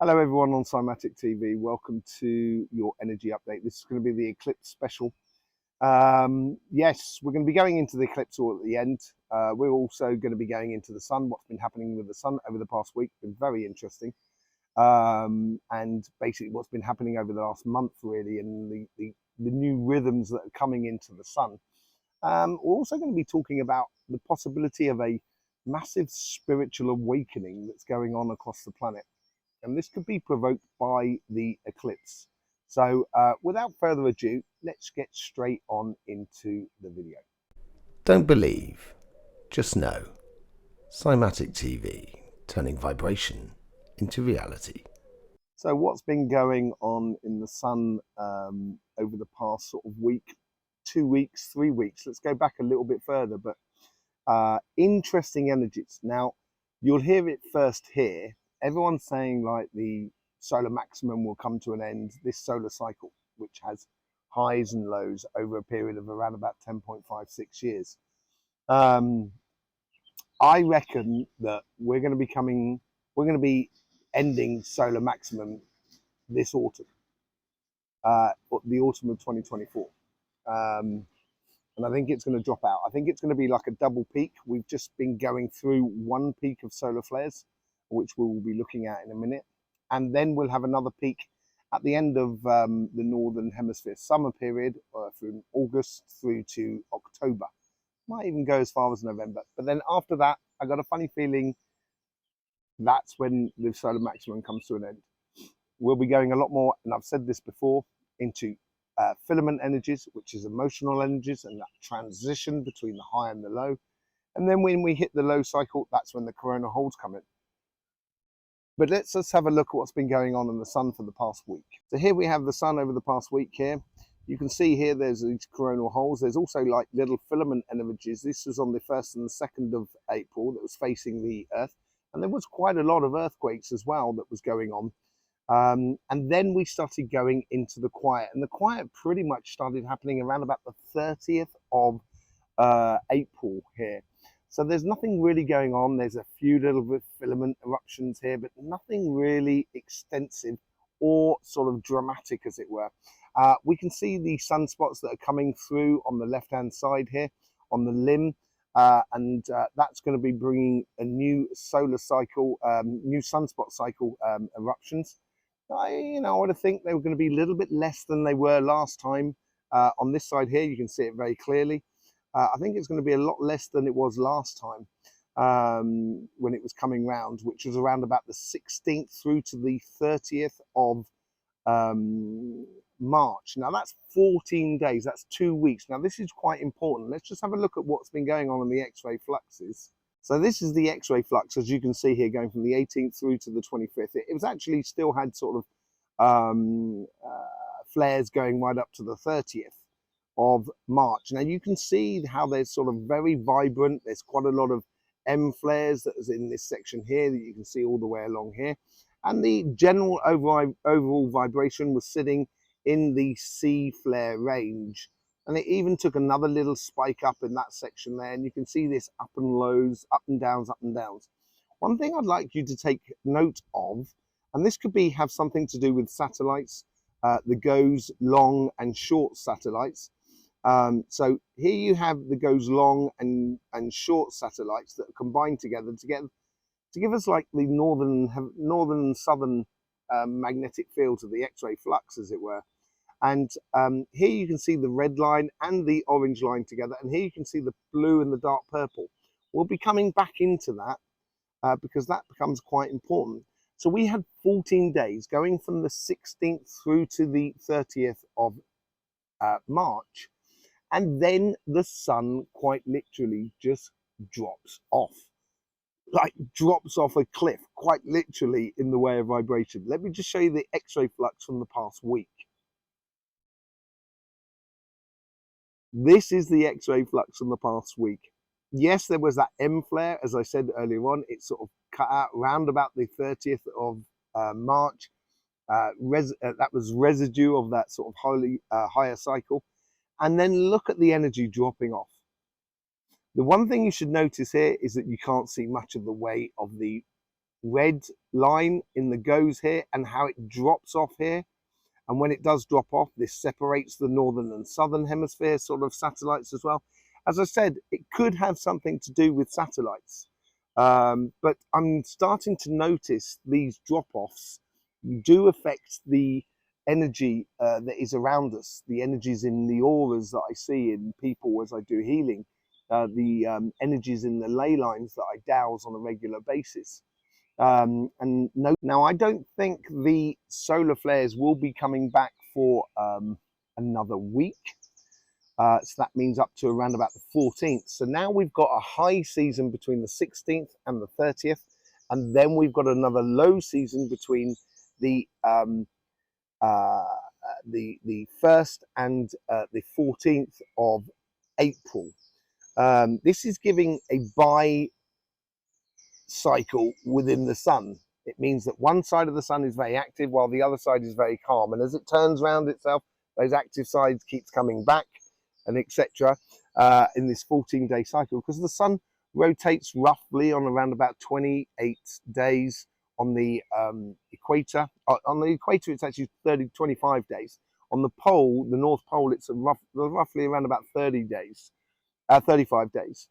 Hello everyone on Cymatic TV, welcome to your energy update. This is going to be the eclipse special. Yes, we're going to be going into the eclipse all at the end. We're also going to be going into the sun, what's been happening with the sun over the past week, been very interesting. And basically what's been happening over the last month really, and the new rhythms that are coming into the sun. We're also going to be talking about the possibility of a massive spiritual awakening that's going on across the planet. And this could be provoked by the eclipse. So without further ado, let's get straight on into the video. Don't believe, just know. Cymatic TV, turning vibration into reality. So what's been going on in the sun over the past sort of week, 2 weeks, 3 weeks? Let's go back a little bit further, but interesting energies. Now, you'll hear it first here. Everyone's saying like the solar maximum will come to an end, this solar cycle, which has highs and lows over a period of around about 10.56 years. I reckon that we're going to be ending solar maximum this autumn, the autumn of 2024. And I think it's going to drop out. I think it's going to be like a double peak. We've just been going through one peak of solar flares, which we will be looking at in a minute. And then we'll have another peak at the end of the Northern Hemisphere summer period, from August through to October. Might even go as far as November. But then after that, I got a funny feeling that's when the solar maximum comes to an end. We'll be going a lot more, and I've said this before, into filament energies, which is emotional energies, and that transition between the high and the low. And then when we hit the low cycle, that's when the coronal holes come in. But let's just have a look at what's been going on in the sun for the past week. So here we have the sun over the past week here. You can see here there's these coronal holes. There's also like little filament energies. This was on the 1st and the 2nd of April that was facing the Earth. And there was quite a lot of earthquakes as well that was going on. And then we started going into the quiet, and the quiet pretty much started happening around about the 30th of April here. So there's nothing really going on. There's a few little bit filament eruptions here, but nothing really extensive or sort of dramatic, as it were. We can see the sunspots that are coming through on the left-hand side here on the limb. And that's going to be bringing a new solar cycle, new sunspot cycle eruptions. I would have think they were going to be a little bit less than they were last time. On this side here, you can see it very clearly. I think it's going to be a lot less than it was last time when it was coming round, which was around about the 16th through to the 30th of March. Now that's 14 days, that's 2 weeks. Now this is quite important. Let's just have a look at what's been going on in the X-ray fluxes. So this is the X-ray flux, as you can see here, going from the 18th through to the 25th. It was actually still had sort of flares going right up to the 30th of March. Now you can see how they're sort of very vibrant. There's quite a lot of M flares that is in this section here that you can see all the way along here. And the general overall vibration was sitting in the C flare range. And it even took another little spike up in that section there. And you can see this up and lows, up and downs, up and downs. One thing I'd like you to take note of, and this could have something to do with satellites, the GOES long and short satellites. So here you have the GOES long and short satellites that are combined together to give us like the northern and southern magnetic fields of the X-ray flux, as it were. And here you can see the red line and the orange line together, and here you can see the blue and the dark purple. We'll be coming back into that because that becomes quite important. So we had 14 days going from the 16th through to the 30th of March, and then the sun quite literally just drops off. Like drops off a cliff, quite literally, in the way of vibration. Let me just show you the X-ray flux from the past week. This is the X-ray flux from the past week. Yes, there was that M flare, as I said earlier on. It sort of cut out round about the 30th of March. That was residue of that sort of higher cycle. And then look at the energy dropping off. The one thing you should notice here is that you can't see much of the way of the red line in the goes here and how it drops off here. And when it does drop off, this separates the northern and southern hemisphere sort of satellites as well. As I said, it could have something to do with satellites. But I'm starting to notice these drop-offs do affect the energy that is around us, the energies in the auras that I see in people as I do healing, the energies in the ley lines that I douse on a regular basis. And no, now I don't think the solar flares will be coming back for another week. So that means up to around about the 14th. So now we've got a high season between the 16th and the 30th, and then we've got another low season between the 1st and the 14th of April. This is giving a cycle within the sun. It means that one side of the sun is very active while the other side is very calm, and as it turns around itself, those active sides keeps coming back, and etc. In this 14-day cycle, because the sun rotates roughly on around about 28 days on the equator. On the equator it's actually 25 days. On the pole, the North Pole, it's roughly around about 35 days.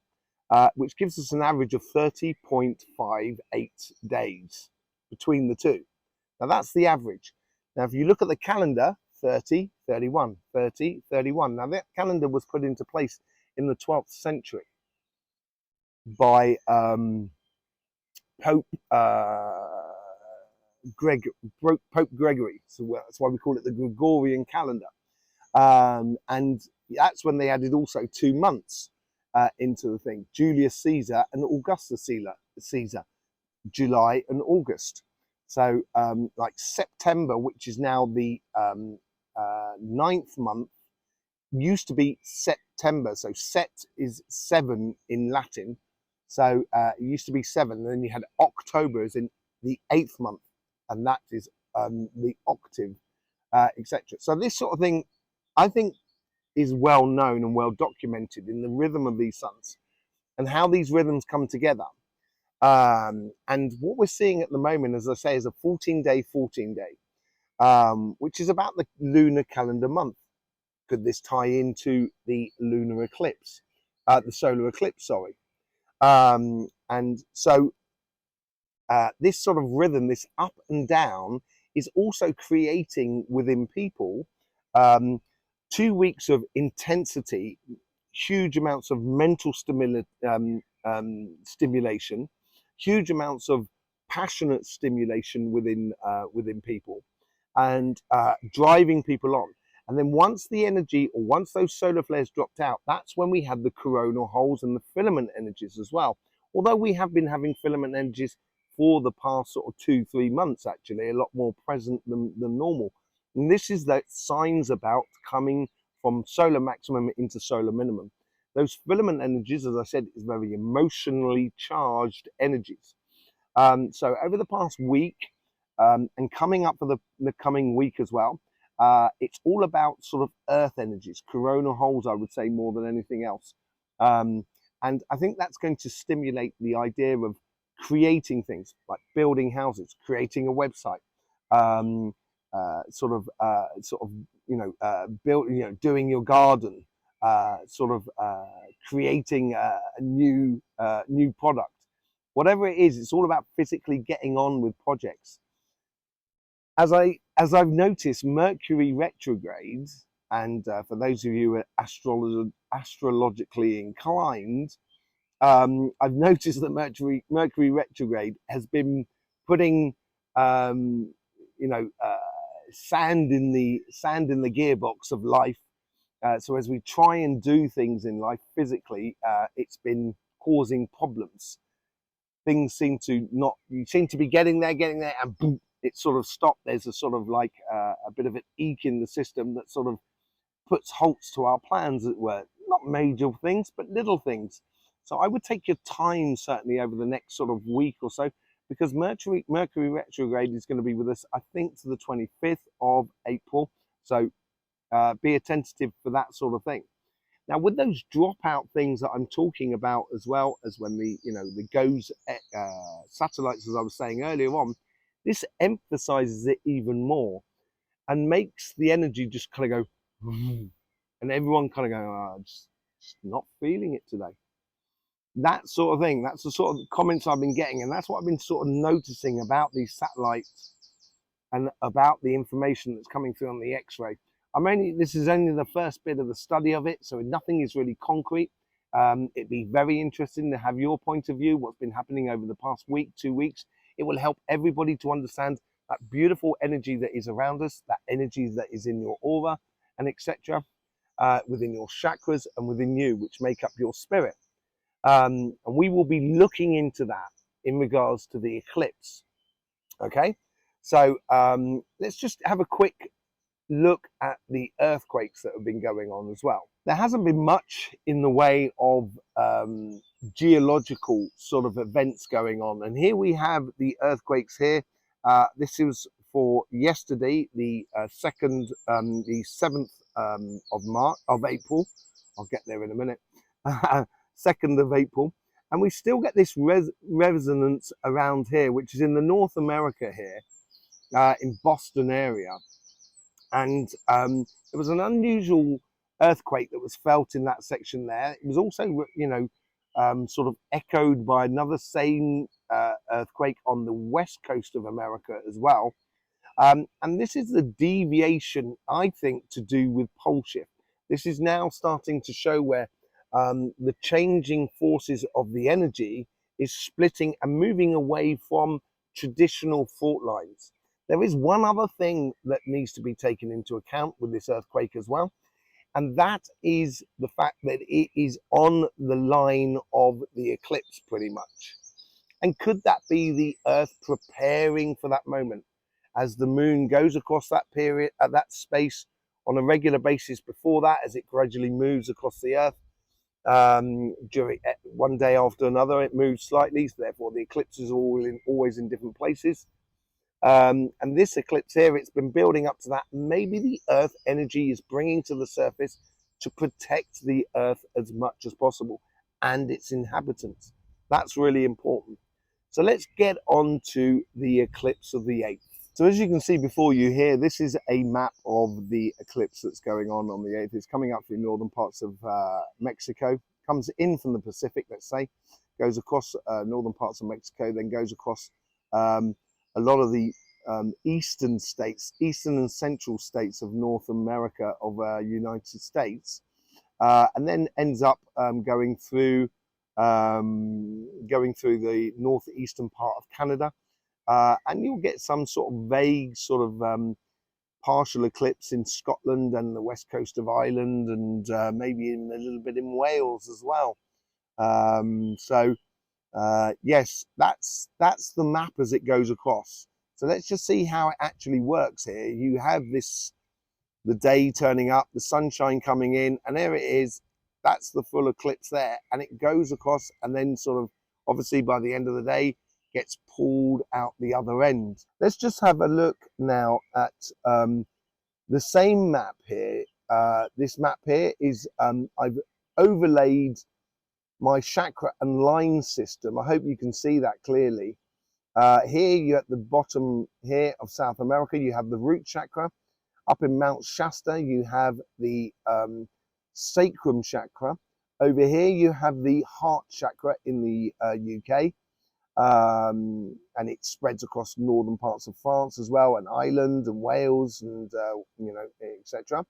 Which gives us an average of 30.58 days between the two. Now that's the average. Now if you look at the calendar, 30, 31, 30, 31. Now that calendar was put into place in the 12th century by Pope Gregory. So that's why we call it the Gregorian calendar. And that's when they added also 2 months into the thing. Julius Caesar and Augustus Caesar, July and August. So like September, which is now the 9th month, used to be September. So Set is 7 in Latin. So it used to be 7. And then you had October as in the 8th month, and that is the octave, etc. So this sort of thing, I think, is well known and well documented in the rhythm of these suns and how these rhythms come together. And what we're seeing at the moment, as I say, is a 14-day, which is about the lunar calendar month. Could this tie into the lunar eclipse, the solar eclipse, sorry. And so this sort of rhythm, this up and down, is also creating within people 2 weeks of intensity, huge amounts of mental stimulation, huge amounts of passionate stimulation within people, and driving people on. And then once the energy, or once those solar flares dropped out, that's when we had the coronal holes and the filament energies as well. Although we have been having filament energies for the past sort of 2-3 months, actually, a lot more present than normal. And this is the signs about coming from solar maximum into solar minimum. Those filament energies, as I said, is very emotionally charged energies. So over the past week, and coming up for the coming week as well, it's all about sort of earth energies, coronal holes, I would say, more than anything else. And I think that's going to stimulate the idea of creating things like building houses, creating a website, doing your garden, creating a new product. Whatever it is, it's all about physically getting on with projects. As I've noticed, Mercury retrograde, and for those of you who are astrologically inclined, I've noticed that Mercury retrograde has been putting sand in the gearbox of life. So as we try and do things in life physically, it's been causing problems. Things seem to not, you seem to be getting there, and boom, it sort of stopped. There's a sort of like a bit of an eek in the system that sort of puts halts to our plans, as it were. Not major things, but little things. So I would take your time, certainly, over the next sort of week or so, because Mercury retrograde is going to be with us, I think, to the 25th of April. So be attentive for that sort of thing. Now, with those dropout things that I'm talking about, as well as when the GOES satellites, as I was saying earlier on, this emphasizes it even more and makes the energy just kind of go, and everyone kind of go, oh, just not feeling it today. That sort of thing. That's the sort of comments I've been getting, and that's what I've been sort of noticing about these satellites and about the information that's coming through on the X-ray. This is only the first bit of the study of it, so nothing is really concrete. It'd be very interesting to have your point of view, what's been happening over the past week, 2 weeks. It will help everybody to understand that beautiful energy that is around us, that energy that is in your aura, and etc., within your chakras and within you, which make up your spirit. And we will be looking into that in regards to the eclipse. Okay, so let's just have a quick look at the earthquakes that have been going on as well. There hasn't been much in the way of geological sort of events going on, and here we have the earthquakes here. This is for yesterday, the 7th of April. I'll get there in a minute. 2nd of April, and we still get this resonance around here, which is in the North America here, in Boston area. And there was an unusual earthquake that was felt in that section there. It was also, sort of echoed by another same earthquake on the west coast of America as well. And this is the deviation, I think, to do with pole shift. This is now starting to show where the changing forces of the energy is splitting and moving away from traditional fault lines. There is one other thing that needs to be taken into account with this earthquake as well, and that is the fact that it is on the line of the eclipse pretty much. And could that be the Earth preparing for that moment as the moon goes across that period, at that space on a regular basis before that, as it gradually moves across the Earth? During one day after another, it moves slightly, so therefore the eclipses are always in different places. And this eclipse here, it's been building up to that. Maybe the Earth energy is bringing to the surface to protect the Earth as much as possible and its inhabitants. That's really important. So let's get on to the eclipse of the 8th. So as you can see before you here, this is a map of the eclipse that's going on the 8th. It's coming up through northern parts of Mexico, comes in from the Pacific, let's say, goes across northern parts of Mexico, then goes across a lot of the eastern and central states of North America of United States, and then ends up going through the northeastern part of Canada. And you'll get some sort of vague sort of partial eclipse in Scotland and the west coast of Ireland, and maybe in a little bit in Wales as well. Yes, that's the map as it goes across. So let's just see how it actually works here. You have the day turning up, the sunshine coming in, and there it is. That's the full eclipse there, and it goes across, and then sort of, obviously by the end of the day, gets pulled out the other end. Let's just have a look now at the same map here. This map here is, I've overlaid my chakra and line system. I hope you can see that clearly. Here you at the bottom here of South America, you have the root chakra. Up in Mount Shasta, you have the sacrum chakra. Over here, you have the heart chakra in the UK. And it spreads across northern parts of France as well, and Ireland and Wales, and etc.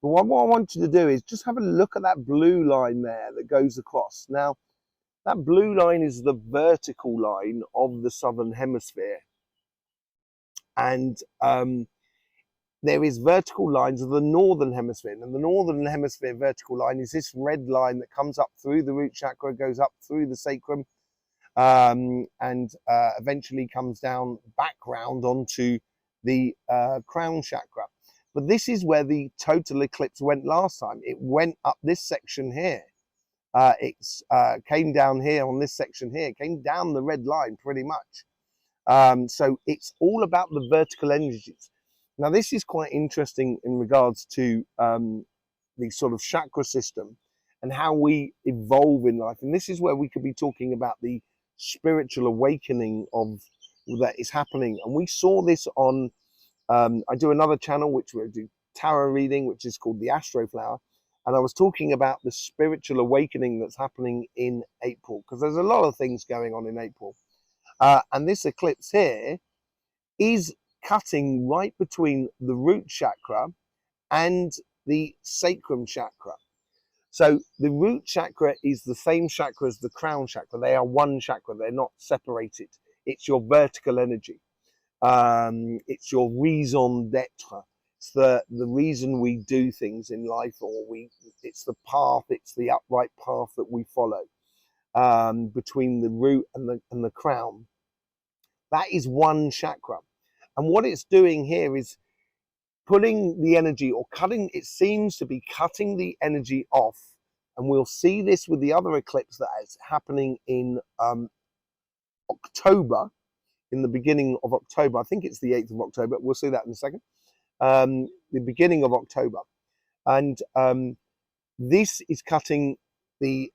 But what I want you to do is just have a look at that blue line there that goes across. Now, that blue line is the vertical line of the southern hemisphere, and there is vertical lines of the northern hemisphere. And the northern hemisphere vertical line is this red line that comes up through the root chakra, goes up through the sacrum, and eventually comes down back round onto the crown chakra. But this is where the total eclipse went last time. It went up this section here. It came down here on this section here, came down the red line pretty much. So it's all about the vertical energies. Now this is quite interesting in regards to the sort of chakra system and how we evolve in life. And this is where we could be talking about the spiritual awakening of that is happening. And we saw this on, I do another channel which we do tarot reading, which is called the Astro Flower. And I was talking about the spiritual awakening that's happening in April, because there's a lot of things going on in April. And this eclipse here is cutting right between the root chakra and the sacrum chakra. So the root chakra is the same chakra as the crown chakra. They are one chakra. They're not separated. It's your vertical energy. It's your raison d'etre. It's the reason we do things in life, or it's the path, it's the upright path that we follow, between the root and the crown. That is one chakra. And what it's doing here is putting the energy, or cutting, it seems to be cutting the energy off. And we'll see this with the other eclipse that is happening in October, in the beginning of October. I think it's the 8th of October. We'll see that in a second. The beginning of October. And this is cutting the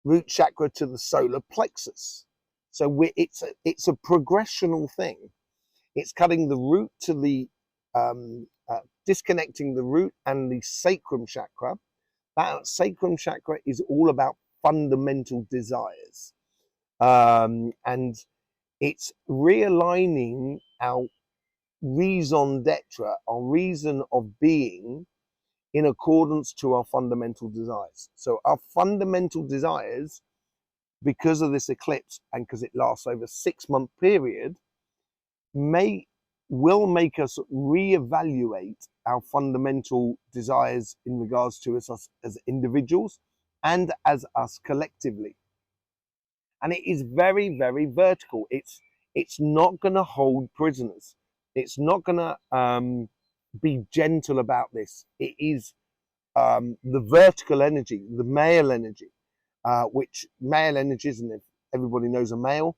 root chakra to the solar plexus. So it's a progressional thing. It's cutting the root to the, disconnecting the root and the sacrum chakra. That sacrum chakra is all about fundamental desires. And it's realigning our raison d'etre, our reason of being, in accordance to our fundamental desires. So our fundamental desires, because of this eclipse and because it lasts over a 6-month period, will make us reevaluate our fundamental desires in regards to us as individuals and as us collectively. And it is very, very vertical. It's not going to hold prisoners. It's not going to be gentle about this. It is the vertical energy, the male energy, which male energies, and if everybody knows a male,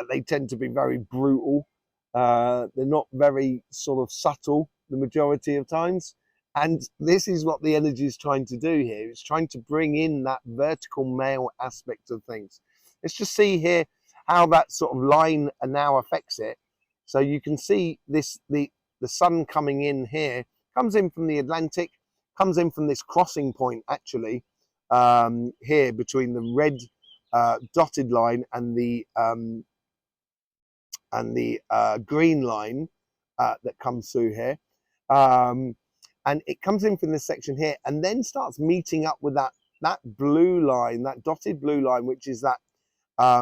they tend to be very brutal. They're not very sort of subtle the majority of times. And this is what the energy is trying to do here. It's trying to bring in that vertical male aspect of things. Let's just see here how that sort of line now affects it. So you can see this, the sun coming in here, comes in from the Atlantic, comes in from this crossing point actually, here between the red dotted line and the green line that comes through here. And it comes in from this section here and then starts meeting up with that blue line, that dotted blue line, which is that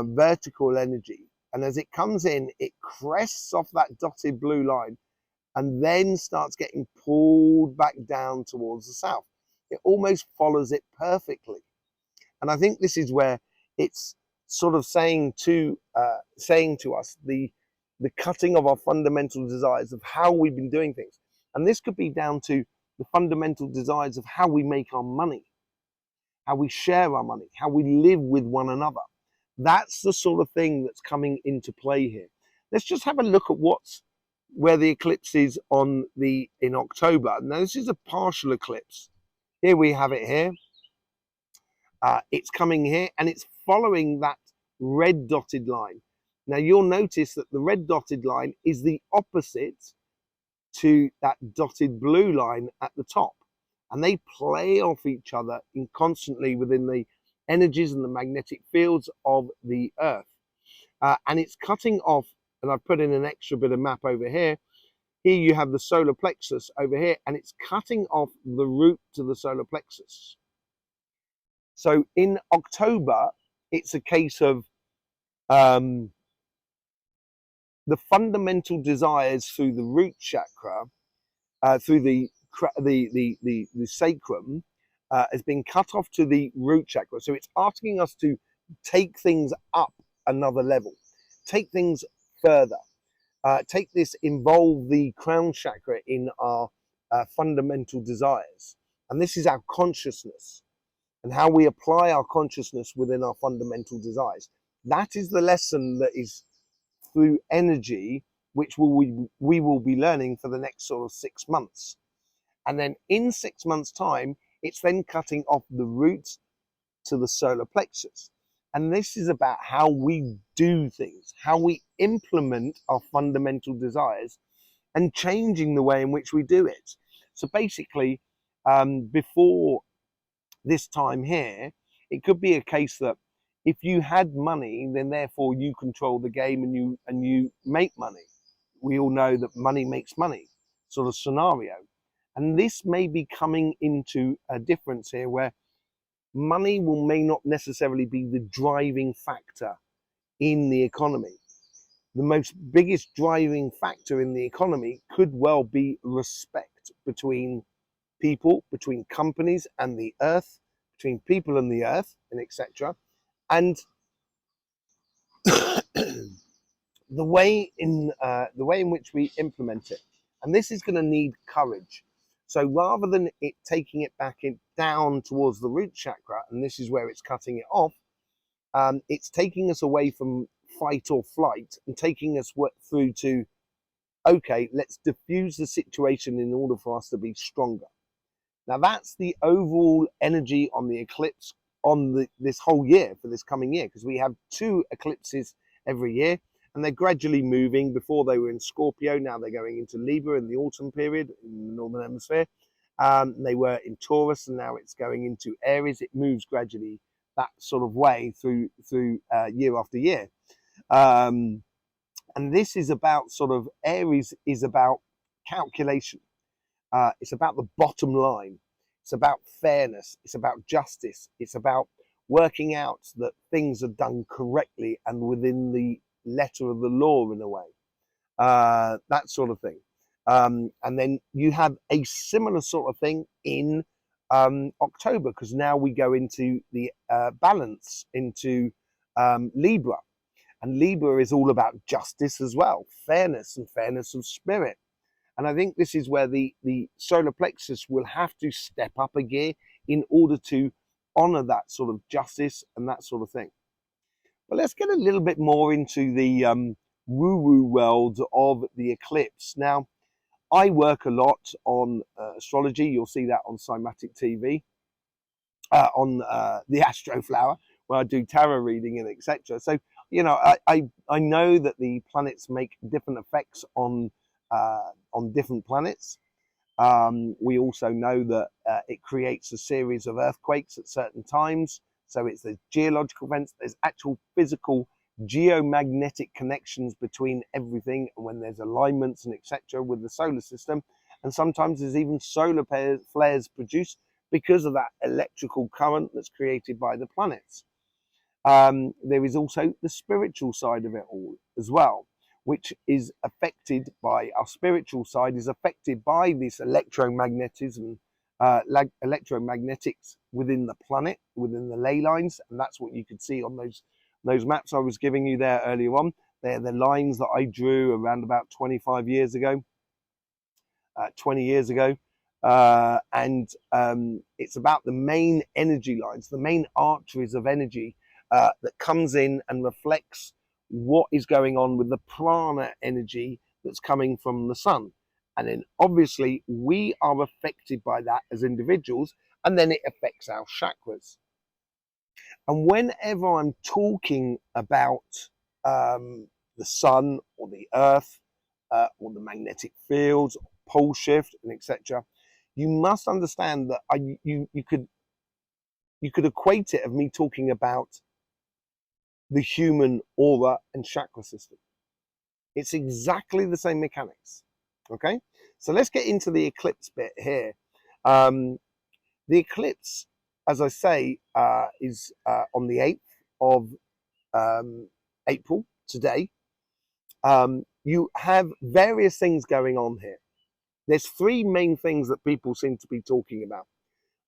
vertical energy. And as it comes in, it crests off that dotted blue line and then starts getting pulled back down towards the south. It almost follows it perfectly. And I think this is where it's sort of saying to us the cutting of our fundamental desires of how we've been doing things. And this could be down to the fundamental desires of how we make our money, how we share our money, how we live with one another. That's the sort of thing that's coming into play here. Let's just have a look at where the eclipse is in October. Now this is a partial eclipse. Here we have it here. It's coming here and it's following that red dotted line. Now you'll notice that the red dotted line is the opposite to that dotted blue line at the top. And they play off each other constantly within the energies and the magnetic fields of the Earth. And it's cutting off, and I've put in an extra bit of map over here. Here you have the solar plexus over here, and it's cutting off the root to the solar plexus. So in October, it's a case of the fundamental desires through the root chakra, through the sacrum, has been cut off to the root chakra. So it's asking us to take things up another level, take things further, involve the crown chakra in our fundamental desires. And this is our consciousness and how we apply our consciousness within our fundamental desires. That is the lesson that is through energy, which we will be learning for the next sort of 6 months. And then in 6 months' time, it's then cutting off the roots to the solar plexus. And this is about how we do things, how we implement our fundamental desires and changing the way in which we do it. So basically, before this time here, it could be a case that if you had money, then therefore you control the game and you make money. We all know that money makes money sort of scenario. And this may be coming into a difference here where money may not necessarily be the driving factor in the economy. The most biggest driving factor in the economy could well be respect between people, between companies and the earth, between people and the earth, and etc. And the way in which we implement it, and this is going to need courage. So rather than it taking it back down towards the root chakra, and this is where it's cutting it off, it's taking us away from fight or flight and taking us through to, okay, let's diffuse the situation in order for us to be stronger. Now that's the overall energy on the eclipse on this whole year, for this coming year, because we have 2 eclipses every year, and they're gradually moving. Before they were in Scorpio, now they're going into Libra in the autumn period in the Northern Hemisphere. They were in Taurus, and now it's going into Aries. It moves gradually that sort of way through year after year. And this is about sort of, Aries is about calculation. It's about the bottom line. It's about fairness. It's about justice. It's about working out that things are done correctly and within the letter of the law in a way. That sort of thing. And then you have a similar sort of thing in October, because now we go into the balance, into Libra. And Libra is all about justice as well, fairness and fairness of spirit. And I think this is where the solar plexus will have to step up a gear in order to honor that sort of justice and that sort of thing. But let's get a little bit more into the woo-woo world of the eclipse. Now, I work a lot on astrology. You'll see that on Cymatic TV, on the Astro Flower, where I do tarot reading and etc. So, you know, I know that the planets make different effects on different planets. We also know that it creates a series of earthquakes at certain times. So it's the geological events, there's actual physical geomagnetic connections between everything, and when there's alignments and etc. with the solar system. And sometimes there's even solar flares produced because of that electrical current that's created by the planets. There is also the spiritual side of it all as well, which is affected by, our spiritual side is affected by this electromagnetism, electromagnetics within the planet, within the ley lines. And that's what you could see on those maps I was giving you there earlier on. They're the lines that I drew around about 25 years ago, 20 years ago. And it's about the main energy lines, the main arteries of energy that comes in and reflects what is going on with the prana energy that's coming from the sun. And then obviously we are affected by that as individuals, and then it affects our chakras. And whenever I'm talking about the sun or the earth or the magnetic fields, or pole shift and etc., you must understand that you could equate it of me talking about the human aura and chakra system. It's exactly the same mechanics. Okay, so let's get into the eclipse bit here. The eclipse, as I say, is on the 8th of April, today. You have various things going on here. There's 3 main things that people seem to be talking about.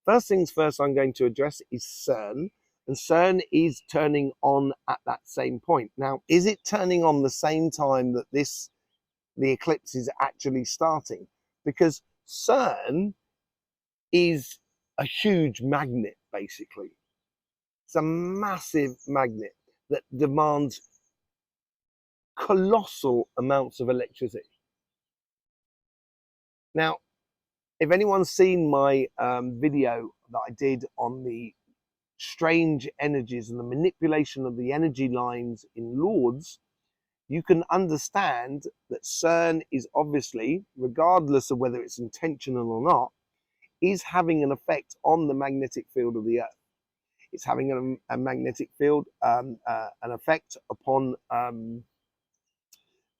First things first, I'm going to address is CERN, and CERN is turning on at that same point. Now, is it turning on the same time that the eclipse is actually starting? Because CERN is a huge magnet, basically. It's a massive magnet that demands colossal amounts of electricity. Now, if anyone's seen my video that I did on the strange energies and the manipulation of the energy lines in Lords, you can understand that CERN is obviously, regardless of whether it's intentional or not, is having an effect on the magnetic field of the Earth. It's having a magnetic field, an effect upon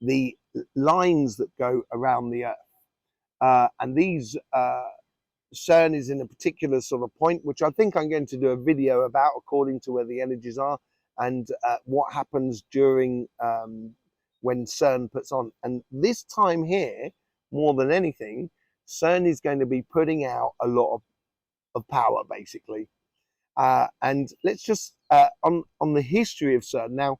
the lines that go around the Earth. And these CERN is in a particular sort of point, which I think I'm going to do a video about according to where the energies are and what happens during when CERN puts on. And this time here, more than anything, CERN is going to be putting out a lot of power, basically. And let's just, on the history of CERN. Now,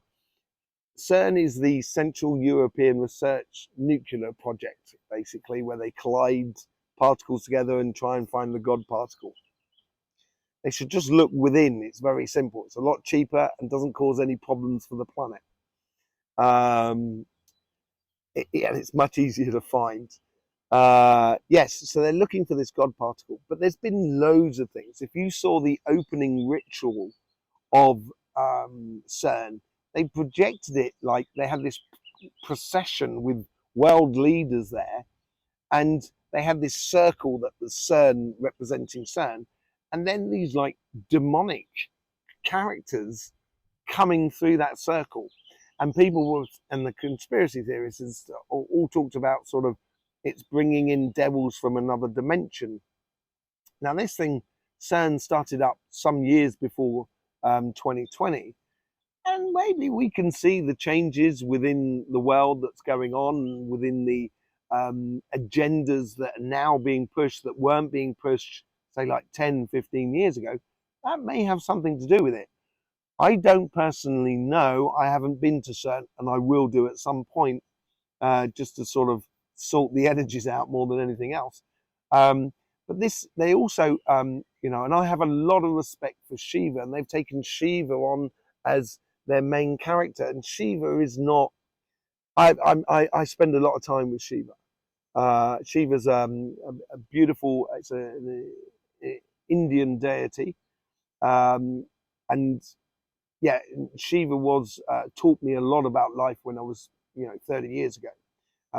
CERN is the Central European Research Nuclear Project, basically, where they collide particles together and try and find the God particle. They should just look within. It's very simple. It's a lot cheaper and doesn't cause any problems for the planet. And it's much easier to find. Yes, so they're looking for this God particle, but there's been loads of things. If you saw the opening ritual of CERN, they projected it like they had this procession with world leaders there, and they had this circle that was CERN representing CERN, and then these like demonic characters coming through that circle, and people were, and the conspiracy theorists all talked about sort of it's bringing in devils from another dimension. Now this thing, CERN, started up some years before 2020, and maybe we can see the changes within the world that's going on, within the agendas that are now being pushed that weren't being pushed, say, like 10, 15 years ago. That may have something to do with it. I don't personally know. I haven't been to CERN, and I will do at some point, just to sort of sort the energies out more than anything else. But this, they also, you know, and I have a lot of respect for Shiva, and they've taken Shiva on as their main character, and Shiva is not. I spend a lot of time with Shiva. Shiva's a beautiful. It's an Indian deity, and yeah, Shiva was taught me a lot about life when I was, 30 years ago,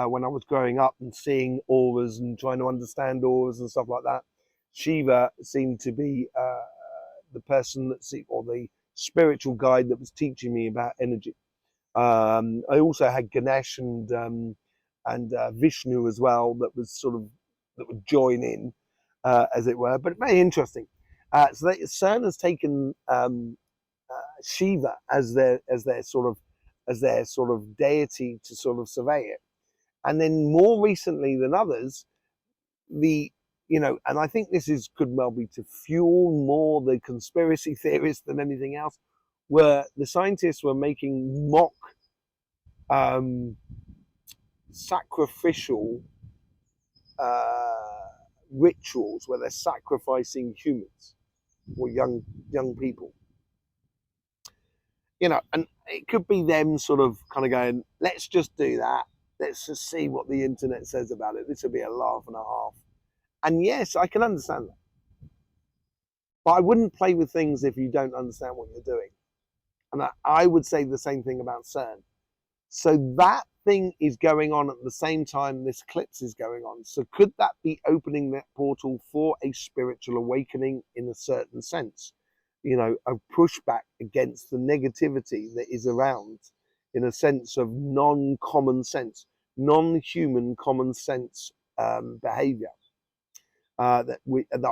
when I was growing up and seeing auras and trying to understand auras and stuff like that. Shiva seemed to be the person or the spiritual guide that was teaching me about energy. I also had Ganesh and Vishnu as well, that would join in, as it were. But very interesting. So CERN has taken Shiva as their sort of deity to sort of survey it, and then more recently than others, and I think this could well be to fuel more the conspiracy theorists than anything else, where the scientists were making mock sacrificial rituals where they're sacrificing humans or young people, and it could be them sort of kind of going, let's just do that, let's just see what the internet says about it, this will be a laugh and a half. And yes, I can understand that, but I wouldn't play with things if you don't understand what you're doing. And I would say the same thing about CERN. So that thing is going on at the same time this eclipse is going on. So could that be opening that portal for a spiritual awakening in a certain sense? A pushback against the negativity that is around, in a sense of non-common sense, non-human common sense behavior that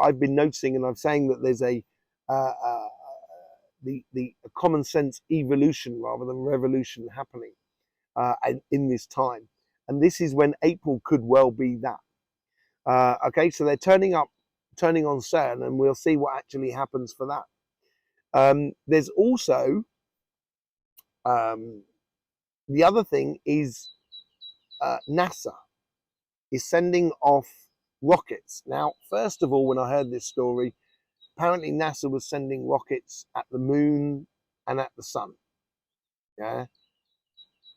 I've been noticing, and I'm saying that there's a common sense evolution rather than revolution happening in this time, and this is when April could well be that. Okay, so they're turning on CERN, and we'll see what actually happens for that. There's also the other thing is NASA is sending off rockets. Now, first of all, when I heard this story, apparently NASA was sending rockets at the moon and at the sun. Yeah,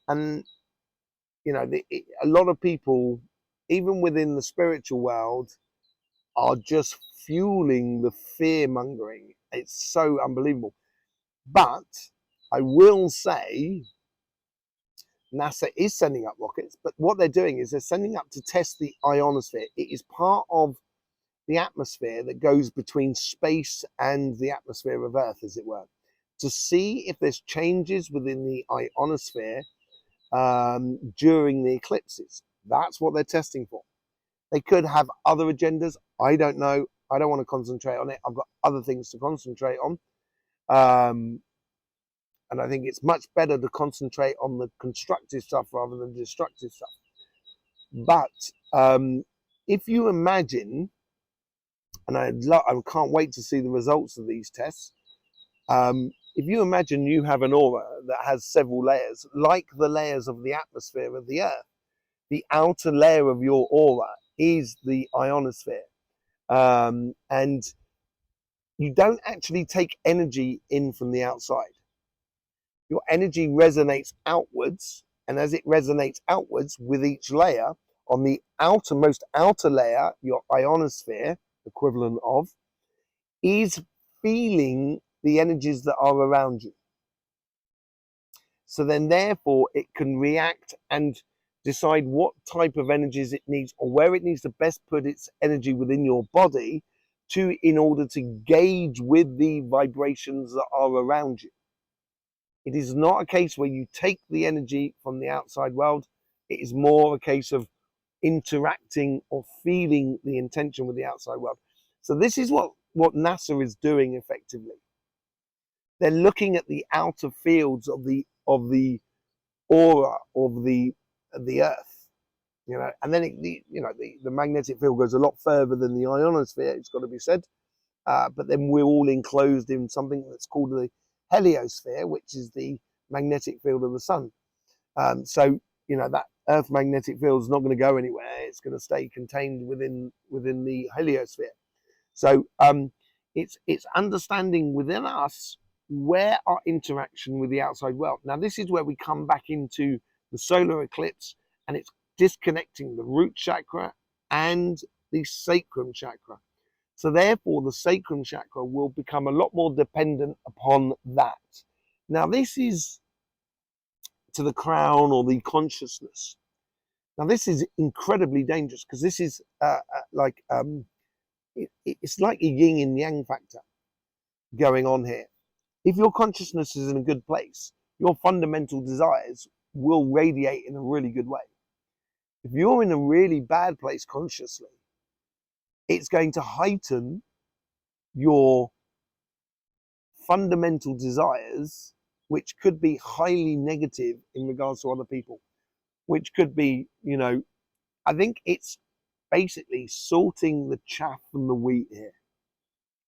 and a lot of people, even within the spiritual world, are just fueling the fear mongering. It's so unbelievable. But I will say NASA is sending up rockets, but what they're doing is they're sending up to test the ionosphere. It is part of the atmosphere that goes between space and the atmosphere of Earth, as it were, to see if there's changes within the ionosphere during the eclipses. That's what they're testing for. They could have other agendas. I don't know. I don't want to concentrate on it. I've got other things to concentrate on. And I think it's much better to concentrate on the constructive stuff rather than the destructive stuff. But if you imagine, and I can't wait to see the results of these tests, if you imagine you have an aura that has several layers, like the layers of the atmosphere of the Earth, the outer layer of your aura is the ionosphere. And you don't actually take energy in from the outside. Your energy resonates outwards, and as it resonates outwards with each layer, on the outermost outer layer, your ionosphere, equivalent of, is feeling the energies that are around you. So then therefore it can react and decide what type of energies it needs, or where it needs to best put its energy within your body in order to gauge with the vibrations that are around you. It is not a case where you take the energy from the outside world. It is more a case of interacting or feeling the intention with the outside world. So this is what NASA is doing effectively. They're looking at the outer fields of the aura of the Earth, and then the magnetic field goes a lot further than the ionosphere. It's got to be said, but then we're all enclosed in something that's called the heliosphere, which is the magnetic field of the sun. So that Earth magnetic field is not going to go anywhere. It's going to stay contained within the heliosphere. So it's understanding within us where our interaction with the outside world. Now this is where we come back into the solar eclipse, and it's disconnecting the root chakra and the sacrum chakra. So therefore the sacrum chakra will become a lot more dependent upon that. Now this is to the crown or the consciousness. Now this is incredibly dangerous because this is it's like a yin and yang factor going on here. If your consciousness is in a good place, your fundamental desires will radiate in a really good way. If you're in a really bad place consciously, it's going to heighten your fundamental desires, which could be highly negative in regards to other people, which could be, I think it's basically sorting the chaff from the wheat here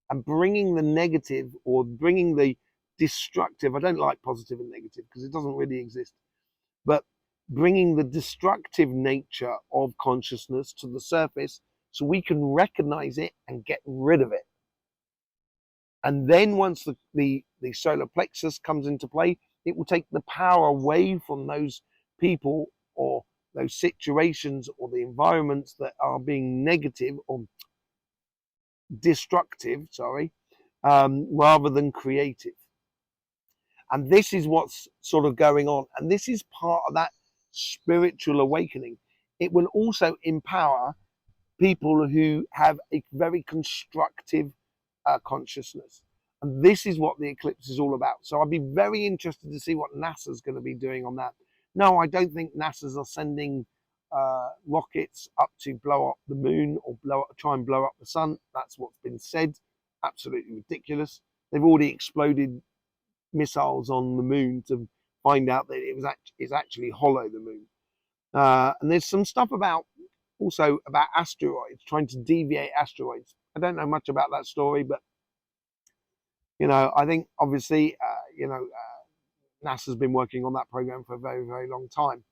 and bringing the negative or bringing the destructive. I don't like positive and negative because it doesn't really exist, but bringing the destructive nature of consciousness to the surface so we can recognize it and get rid of it. And then once the solar plexus comes into play, it will take the power away from those people or those situations or the environments that are being negative or destructive, rather than creative. And this is what's sort of going on. And this is part of that spiritual awakening. It will also empower people who have a very constructive consciousness. And this is what the eclipse is all about. So I'd be very interested to see what NASA's going to be doing on that. No, I don't think NASA's are sending rockets up to blow up the moon or try and blow up the sun. That's what's been said. Absolutely ridiculous. They've already exploded missiles on the moon to find out that it's actually hollow, the moon. And there's some stuff about asteroids, trying to deviate asteroids. I don't know much about that story, but I think obviously NASA's been working on that program for a very, very long time.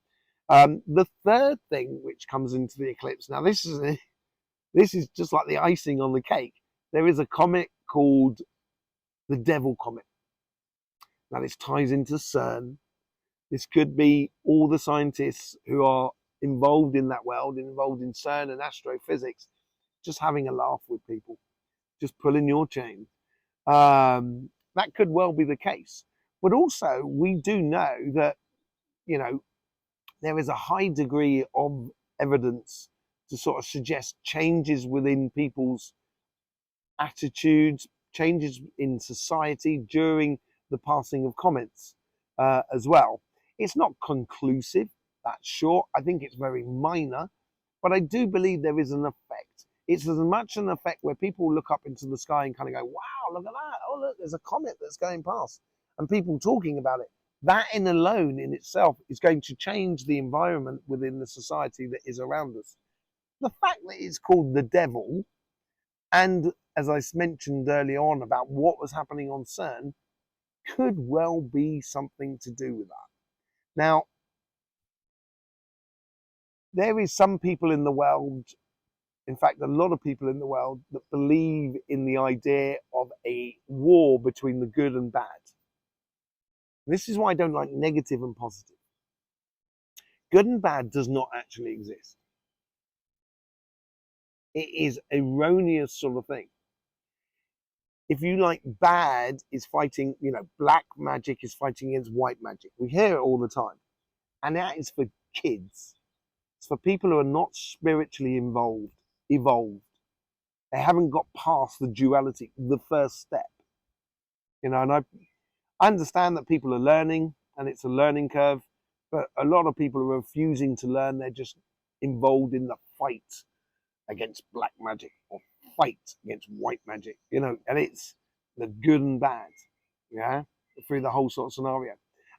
The third thing which comes into the eclipse, now this is just like the icing on the cake. There is a comet called the Devil Comet. Now this ties into CERN. This could be all the scientists who are involved in that world, involved in CERN and astrophysics, just having a laugh with people, just pulling your chain. That could well be the case. But also, we do know that, you know, there is a high degree of evidence to sort of suggest changes within people's attitudes, changes in society during the passing of comets as well. It's not conclusive, that's sure. I think it's very minor, but I do believe there is an effect. It's as much an effect where people look up into the sky and kind of go, wow, look at that. Oh, look, there's a comet that's going past. And people talking about it. That in alone in itself is going to change the environment within the society that is around us. The fact that it's called the devil, and as I mentioned earlier on about what was happening on CERN, could well be something to do with that. Now, there is some people in the world, in fact, a lot of people in the world, that believe in the idea of a war between the good and bad. This is why I don't like negative and positive. Good and bad does not actually exist. It is erroneous sort of thing. If you like, bad is fighting, you know, black magic is fighting against white magic. We hear it all the time. And that is for kids. It's for people who are not spiritually evolved. They haven't got past the duality, the first step. You know, and I understand that people are learning and it's a learning curve, but a lot of people are refusing to learn. They're just involved in the fight against black magic or fight against white magic, you know, and it's the good and bad, yeah, through the whole sort of scenario.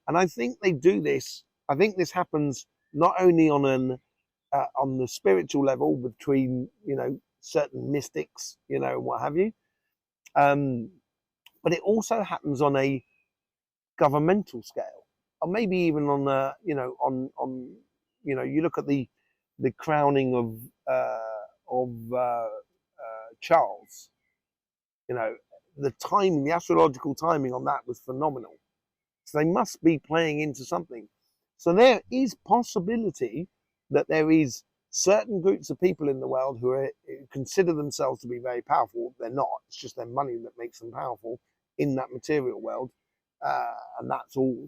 And I think they do this. I think this happens not only on the spiritual level between, you know, certain mystics, you know, what have you, but it also happens on a governmental scale, or maybe even on the, you know, on you know, you look at the crowning of Charles. You know, the timing, the astrological timing on that was phenomenal. So they must be playing into something. So there is possibility that there is certain groups of people in the world who consider themselves to be very powerful. They're not. It's just their money that makes them powerful in that material world, and that's all.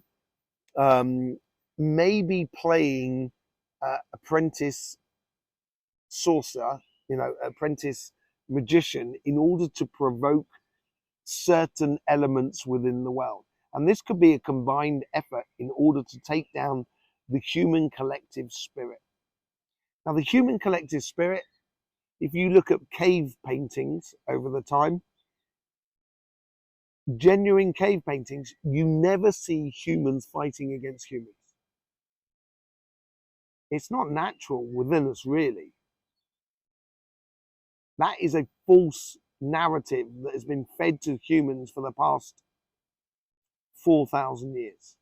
Maybe playing apprentice sorcerer, you know, apprentice magician, in order to provoke certain elements within the world. And this could be a combined effort in order to take down the human collective spirit. Now, the human collective spirit, if you look at cave paintings over the time, genuine cave paintings, you never see humans fighting against humans. It's not natural within us, really. That is a false narrative that has been fed to humans for the past 4,000 years.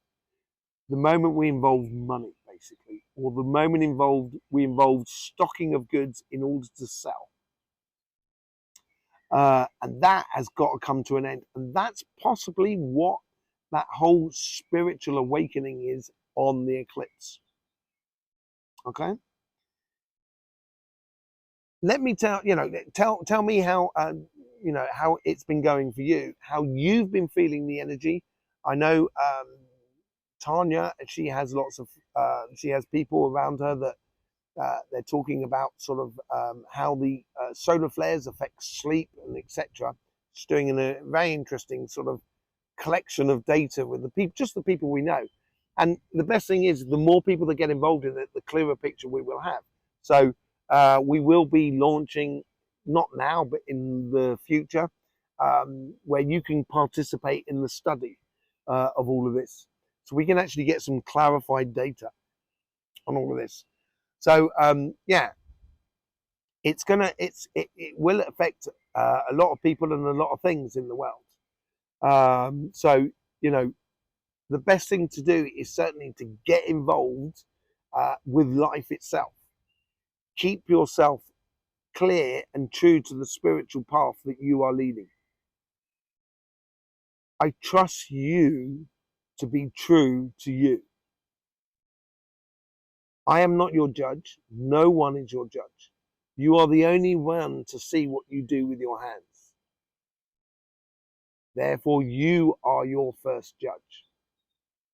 The moment we involved money, basically, or the moment we involved stocking of goods in order to sell. And that has got to come to an end. And that's possibly what that whole spiritual awakening is on the eclipse. Okay? Let me tell me how, you know, how it's been going for you, how you've been feeling the energy. I know Tanya, she has she has people around her that they're talking about sort of how the solar flares affect sleep and etc. She's doing a very interesting sort of collection of data with the people, just the people we know. And the best thing is, the more people that get involved in it, the clearer picture we will have. So we will be launching, not now, but in the future, where you can participate in the study of all of this. So we can actually get some clarified data on all of this. So yeah, it will affect a lot of people and a lot of things in the world. So, you know, the best thing to do is certainly to get involved with life itself. Keep yourself clear and true to the spiritual path that you are leading. I trust you to be true to you. I am not your judge. No one is your judge. You are the only one to see what you do with your hands. Therefore, you are your first judge.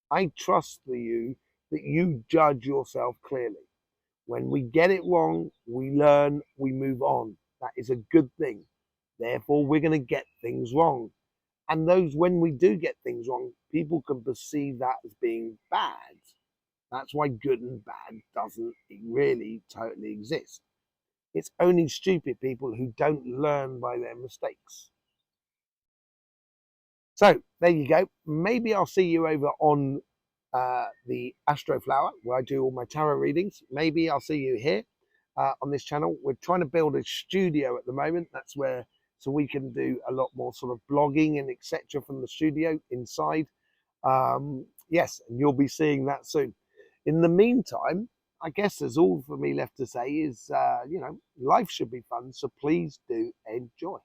I trust you that you judge yourself clearly. When we get it wrong, we learn, we move on. That is a good thing. Therefore, we're going to get things wrong. And when we do get things wrong, people can perceive that as being bad. That's why good and bad doesn't really totally exist. It's only stupid people who don't learn by their mistakes. So there you go. Maybe I'll see you over on the Astro Flower, where I do all my tarot readings. Maybe I'll see you here on this channel. We're trying to build a studio at the moment. That's where, so we can do a lot more sort of blogging and etc. from the studio inside. Yes, and you'll be seeing that soon. In the meantime, I guess there's all for me left to say is, life should be fun. So please do enjoy.